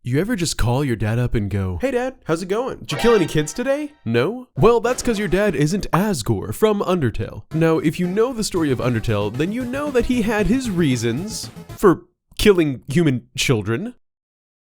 You ever just call your dad up and go, "Hey dad, how's it going? Did you kill any kids today?" No? Well, that's because your dad isn't Asgore from Undertale. Now, if you know the story of Undertale, then you know that he had his reasons for killing human children.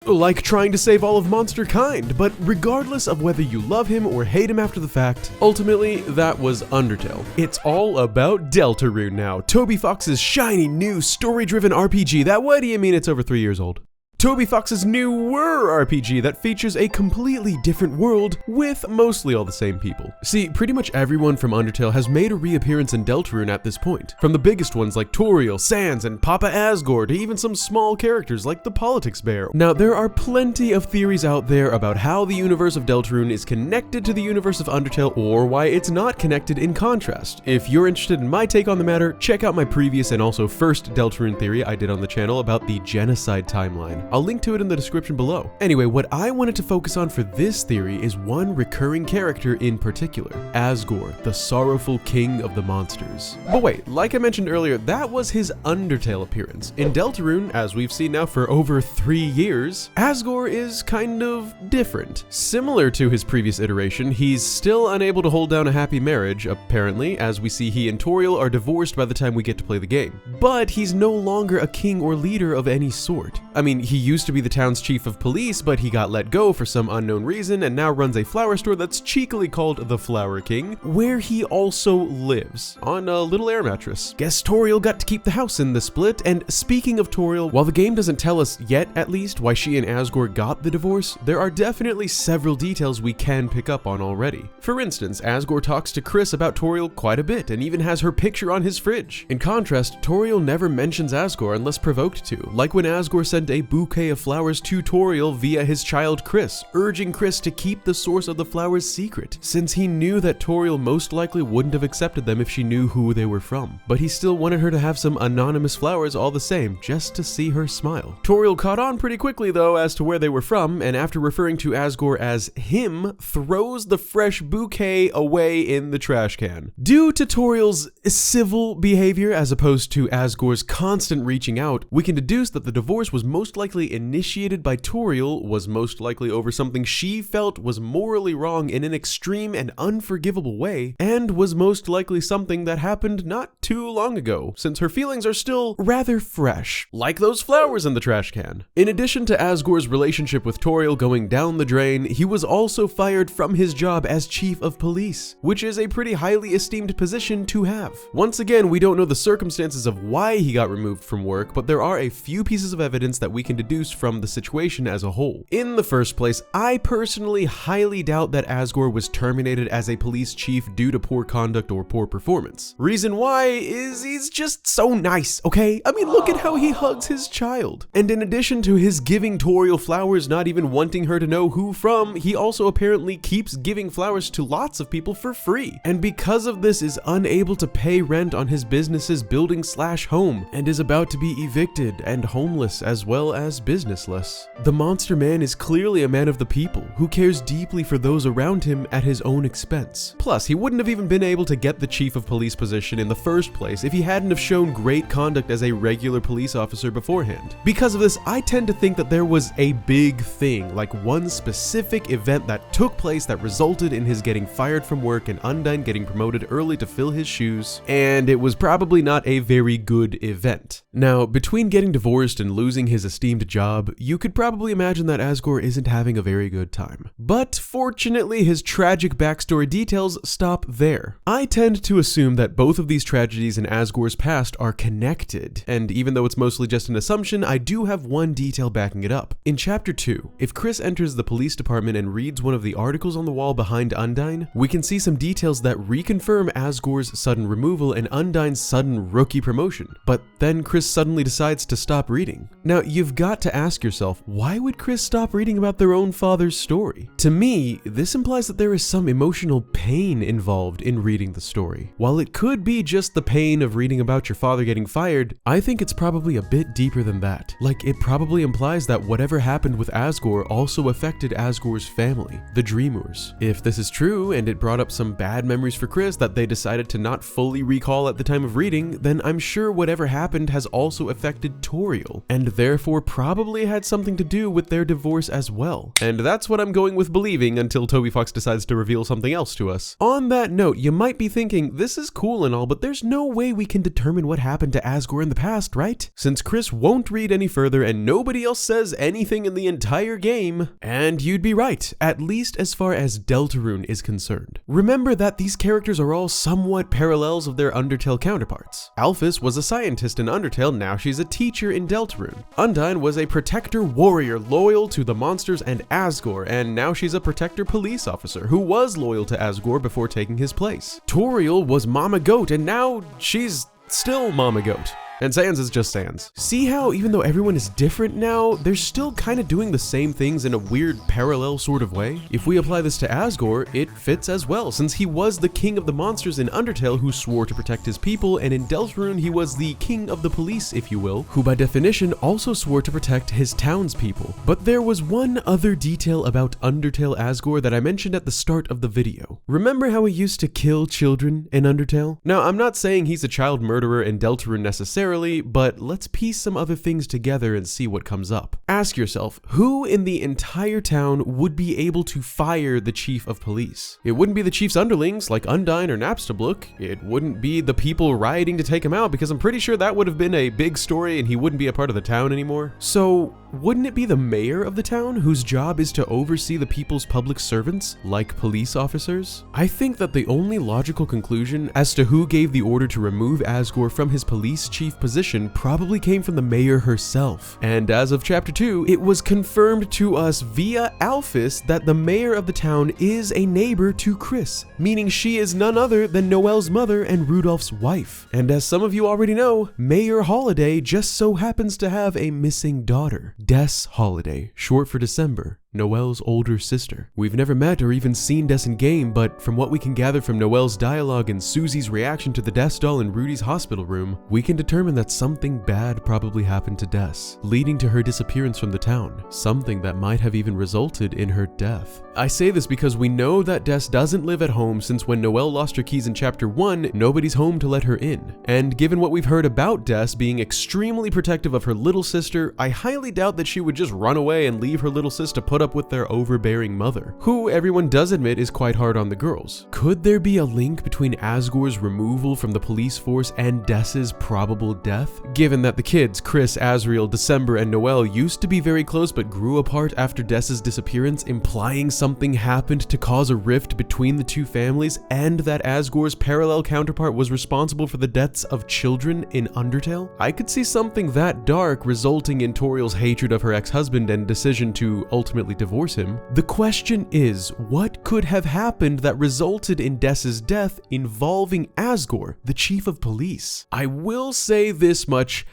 Like trying to save all of monster kind, but regardless of whether you love him or hate him after the fact, ultimately that was Undertale. It's all about Deltarune now, tobyfox's shiny new story-driven RPG that, what do you mean it's over 3 years old? tobyfox's newer RPG that features a completely different world with mostly all the same people. See, pretty much everyone from Undertale has made a reappearance in Deltarune at this point, from the biggest ones like Toriel, Sans, and Papa Asgore to even some small characters like the Politics Bear. Now, there are plenty of theories out there about how the universe of Deltarune is connected to the universe of Undertale or why it's not connected in contrast. If you're interested in my take on the matter, check out my previous and also first Deltarune theory I did on the channel about the genocide timeline. I'll link to it in the description below. Anyway, what I wanted to focus on for this theory is one recurring character in particular, Asgore, the sorrowful king of the monsters. But wait, like I mentioned earlier, that was his Undertale appearance. In Deltarune, as we've seen now for over 3 years, Asgore is kind of different. Similar to his previous iteration, he's still unable to hold down a happy marriage, apparently, as we see he and Toriel are divorced by the time we get to play the game. But he's no longer a king or leader of any sort. I mean, he used to be the town's chief of police, but he got let go for some unknown reason and now runs a flower store that's cheekily called the Flower King, where he also lives, on a little air mattress. Guess Toriel got to keep the house in the split, and speaking of Toriel, while the game doesn't tell us yet at least why she and Asgore got the divorce, there are definitely several details we can pick up on already. For instance, Asgore talks to Kris about Toriel quite a bit and even has her picture on his fridge. In contrast, Toriel never mentions Asgore unless provoked to, like when Asgore sent a bouquet of flowers to Toriel via his child Kris, urging Kris to keep the source of the flowers secret, since he knew that Toriel most likely wouldn't have accepted them if she knew who they were from. But he still wanted her to have some anonymous flowers all the same, just to see her smile. Toriel caught on pretty quickly though as to where they were from, and after referring to Asgore as him, throws the fresh bouquet away in the trash can. Due to Toriel's civil behavior as opposed to Asgore's constant reaching out, we can deduce that the divorce was most likely initiated by Toriel, was most likely over something she felt was morally wrong in an extreme and unforgivable way, and was most likely something that happened not too long ago, since her feelings are still rather fresh, like those flowers in the trash can. In addition to Asgore's relationship with Toriel going down the drain, he was also fired from his job as chief of police, which is a pretty highly esteemed position to have. Once again, we don't know the circumstances of why he got removed from work, but there are a few pieces of evidence that we can deduce from the situation as a whole. In the first place, I personally highly doubt that Asgore was terminated as a police chief due to poor conduct or poor performance. Reason why is he's just so nice, okay? I mean, look at how he hugs his child. And in addition to his giving Toriel flowers, not even wanting her to know who from, he also apparently keeps giving flowers to lots of people for free. And because of this is unable to pay rent on his business's building/home and is about to be evicted and homeless as well as businessless. The monster man is clearly a man of the people who cares deeply for those around him at his own expense. Plus, he wouldn't have even been able to get the chief of police position in the first place if he hadn't have shown great conduct as a regular police officer beforehand. Because of this, I tend to think that there was a big thing, like one specific event that took place that resulted in his getting fired from work and Undyne getting promoted early to fill his shoes, and it was probably not a very good event. Now, between getting divorced and losing his esteemed job, you could probably imagine that Asgore isn't having a very good time. But fortunately, his tragic backstory details stop there. I tend to assume that both of these tragedies in Asgore's past are connected, and even though it's mostly just an assumption, I do have one detail backing it up. In Chapter 2, if Kris enters the police department and reads one of the articles on the wall behind Undyne, we can see some details that reconfirm Asgore's sudden removal and Undyne's sudden rookie promotion. But then Kris suddenly decides to stop reading. Now, you've got to ask yourself, why would Kris stop reading about their own father's story? To me, this implies that there is some emotional pain involved in reading the story. While it could be just the pain of reading about your father getting fired, I think it's probably a bit deeper than that. Like, it probably implies that whatever happened with Asgore also affected Asgore's family, the Dreamers. If this is true, and it brought up some bad memories for Kris that they decided to not fully recall at the time of reading, then I'm sure whatever happened has also affected Toriel, and therefore probably had something to do with their divorce as well. And that's what I'm going with believing until tobyfox decides to reveal something else to us. On that note, you might be thinking, this is cool and all, but there's no way we can determine what happened to Asgore in the past, right? Since Kris won't read any further and nobody else says anything in the entire game. And you'd be right, at least as far as Deltarune is concerned. Remember that these characters are all somewhat parallels of their Undertale counterparts. Alphys was a scientist in Undertale, now she's a teacher in Deltarune. Undyne was a protector warrior loyal to the monsters and Asgore, and now she's a protector police officer who was loyal to Asgore before taking his place. Toriel was Mama Goat, and now she's still Mama Goat. And Sans is just Sans. See how even though everyone is different now, they're still kind of doing the same things in a weird parallel sort of way? If we apply this to Asgore, it fits as well, since he was the king of the monsters in Undertale who swore to protect his people, and in Deltarune he was the king of the police, if you will, who by definition also swore to protect his townspeople. But there was one other detail about Undertale Asgore that I mentioned at the start of the video. Remember how he used to kill children in Undertale? Now, I'm not saying he's a child murderer in Deltarune necessarily, but let's piece some other things together and see what comes up. Ask yourself, who in the entire town would be able to fire the chief of police? It wouldn't be the chief's underlings like Undyne or Napstablook. It wouldn't be the people rioting to take him out, because I'm pretty sure that would have been a big story and he wouldn't be a part of the town anymore. So wouldn't it be the mayor of the town whose job is to oversee the people's public servants like police officers? I think that the only logical conclusion as to who gave the order to remove Asgore from his police chief position probably came from the mayor herself. And as of chapter 2, it was confirmed to us via alphys that the mayor of the town is a neighbor to Kris, meaning she is none other than Noelle's mother and Rudolph's wife. And as some of you already know, Mayor Holiday just so happens to have a missing daughter, Des Holiday, short for December, Noelle's older sister. We've never met or even seen Des in game, but from what we can gather from Noelle's dialogue and Susie's reaction to the Des doll in Rudy's hospital room, we can determine that something bad probably happened to Des, leading to her disappearance from the town, something that might have even resulted in her death. I say this because we know that Des doesn't live at home, since when Noelle lost her keys in chapter 1, nobody's home to let her in. And given what we've heard about Des being extremely protective of her little sister, I highly doubt that she would just run away and leave her little sis to put up with their overbearing mother, who everyone does admit is quite hard on the girls. Could there be a link between Asgore's removal from the police force and Des's probable death? Given that the kids, Kris, Asriel, December, and Noelle used to be very close but grew apart after Des's disappearance, implying something happened to cause a rift between the two families, and that Asgore's parallel counterpart was responsible for the deaths of children in Undertale? I could see something that dark resulting in Toriel's hatred of her ex-husband and decision to ultimately divorce him. The question is, what could have happened that resulted in Des's death involving Asgore, the chief of police? I will say this much,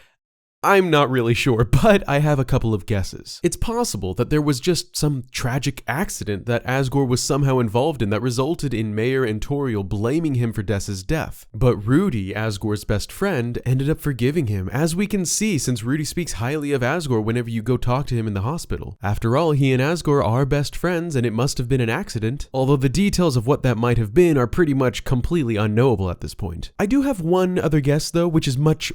I'm not really sure, but I have a couple of guesses. It's possible that there was just some tragic accident that Asgore was somehow involved in that resulted in Mayor and Toriel blaming him for Des's death. But Rudy, Asgore's best friend, ended up forgiving him, as we can see since Rudy speaks highly of Asgore whenever you go talk to him in the hospital. After all, he and Asgore are best friends, and it must have been an accident, although the details of what that might have been are pretty much completely unknowable at this point. I do have one other guess though, which is much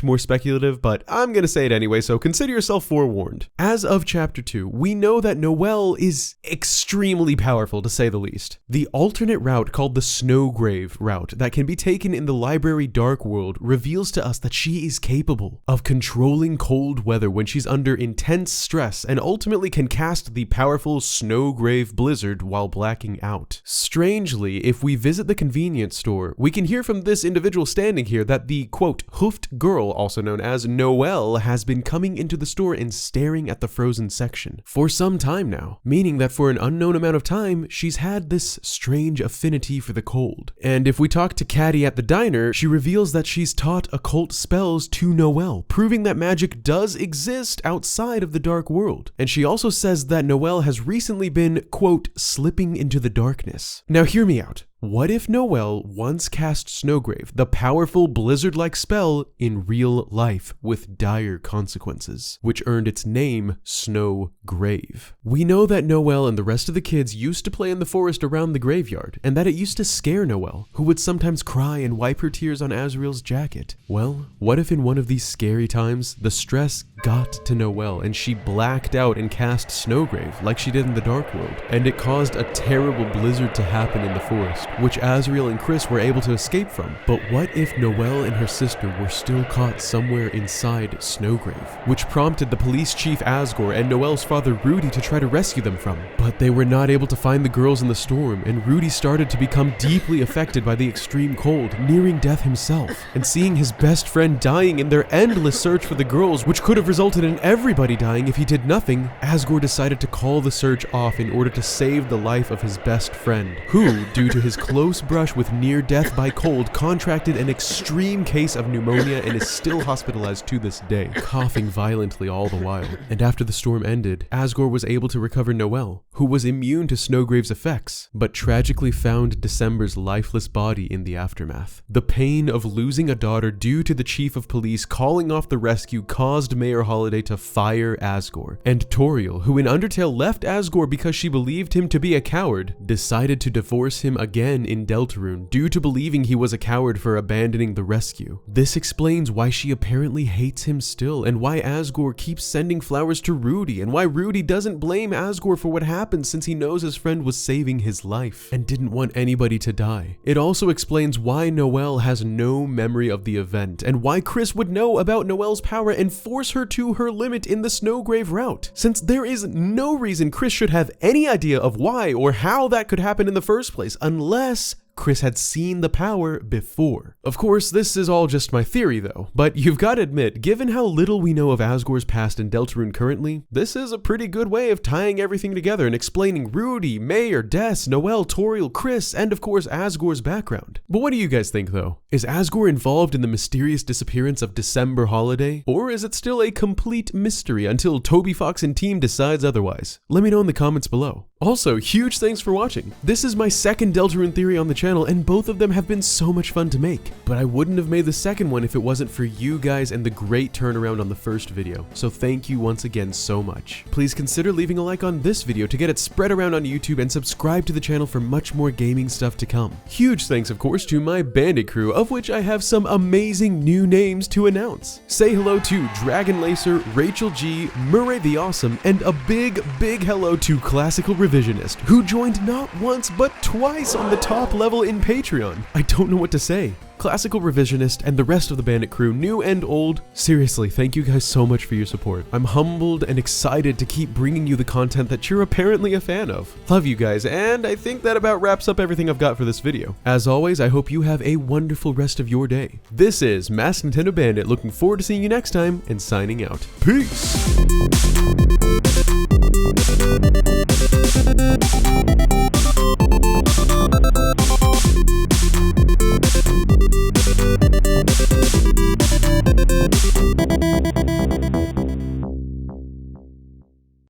more speculative, but I'm gonna say it anyway, so consider yourself forewarned. As of chapter 2, we know that Noelle is extremely powerful, to say the least. The alternate route called the Snowgrave route that can be taken in the library Dark World reveals to us that she is capable of controlling cold weather when she's under intense stress, and ultimately can cast the powerful Snowgrave blizzard while blacking out. Strangely, if we visit the convenience store, we can hear from this individual standing here that the quote hoofed girl, also known as Noelle, has been coming into the store and staring at the frozen section for some time now, meaning that for an unknown amount of time, she's had this strange affinity for the cold. And if we talk to Caddy at the diner, she reveals that she's taught occult spells to Noelle, proving that magic does exist outside of the dark world. And she also says that Noelle has recently been, quote, slipping into the darkness. Now hear me out. What if Noelle once cast Snowgrave, the powerful blizzard-like spell, in real life with dire consequences, which earned its name Snowgrave? We know that Noelle and the rest of the kids used to play in the forest around the graveyard, and that it used to scare Noelle, who would sometimes cry and wipe her tears on Asriel's jacket. Well, what if in one of these scary times, the stress got to Noelle and she blacked out and cast Snowgrave like she did in the Dark World, and it caused a terrible blizzard to happen in the forest, which Asriel and Kris were able to escape from. But what if Noelle and her sister were still caught somewhere inside Snowgrave, which prompted the police chief Asgore and Noelle's father Rudy to try to rescue them from. But they were not able to find the girls in the storm, and Rudy started to become deeply affected by the extreme cold, nearing death himself, and seeing his best friend dying in their endless search for the girls, which could have resulted in everybody dying if he did nothing. Asgore decided to call the search off in order to save the life of his best friend, who, due to his close brush with near death by cold, contracted an extreme case of pneumonia and is still hospitalized to this day, coughing violently all the while. And after the storm ended, Asgore was able to recover Noelle, who was immune to Snowgrave's effects, but tragically found December's lifeless body in the aftermath. The pain of losing a daughter due to the chief of police calling off the rescue caused Mayor Holiday to fire Asgore, and Toriel, who in Undertale left Asgore because she believed him to be a coward, decided to divorce him again in Deltarune due to believing he was a coward for abandoning the rescue. This explains why she apparently hates him still, and why Asgore keeps sending flowers to Rudy, and why Rudy doesn't blame Asgore for what happened since he knows his friend was saving his life and didn't want anybody to die. It also explains why Noelle has no memory of the event, and why Kris would know about Noelle's power and force her to her limit in the Snowgrave route, since there is no reason Kris should have any idea of why or how that could happen in the first place, unless Kris had seen the power before. Of course, this is all just my theory though, but you've got to admit, given how little we know of Asgore's past in Deltarune currently, this is a pretty good way of tying everything together and explaining Rudy, Mayor, Des, Noelle, Toriel, Kris, and of course Asgore's background. But what do you guys think though? Is Asgore involved in the mysterious disappearance of December Holiday, or is it still a complete mystery until tobyfox and team decides otherwise? Let me know in the comments below. Also, huge thanks for watching. This is my second Deltarune theory on the channel, and both of them have been so much fun to make. But I wouldn't have made the second one if it wasn't for you guys and the great turnaround on the first video. So thank you once again so much. Please consider leaving a like on this video to get it spread around on YouTube, and subscribe to the channel for much more gaming stuff to come. Huge thanks, of course, to my Bandit crew, of which I have some amazing new names to announce. Say hello to Dragon Lacer, Rachel G, Murray the Awesome, and a big hello to Classical Revisionist, who joined not once but twice on the top level in Patreon. I don't know what to say. Classical Revisionist and the rest of the Bandit crew, new and old, seriously, thank you guys so much for your support. I'm humbled and excited to keep bringing you the content that you're apparently a fan of. Love you guys, and I think that about wraps up everything I've got for this video. As always, I hope you have a wonderful rest of your day. This is maskednintendobandit, looking forward to seeing you next time, and signing out. Peace!